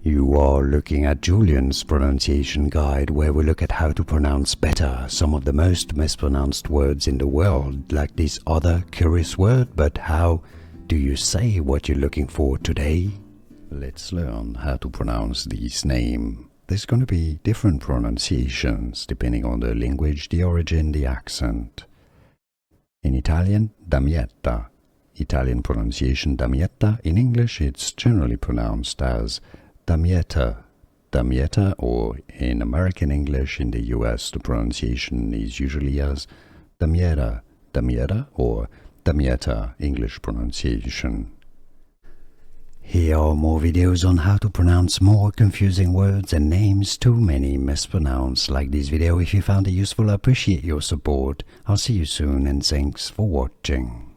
You are looking at Julian's pronunciation guide, where we look at how to pronounce better some of the most mispronounced words in the world, like this other curious word. But how do you say what you're looking for today? Let's learn how to pronounce this name. There's going to be different pronunciations depending on the language, the origin, the accent. In Italian, Damietta. Italian pronunciation Damietta. In English, it's generally pronounced as Damietta. Damietta, or in American English, in the US, the pronunciation is usually as Damietta. Damietta or Damietta, English pronunciation. Here are more videos on how to pronounce more confusing words and names too many mispronounced. Like this video if you found it useful. I appreciate your support. I'll see you soon and thanks for watching.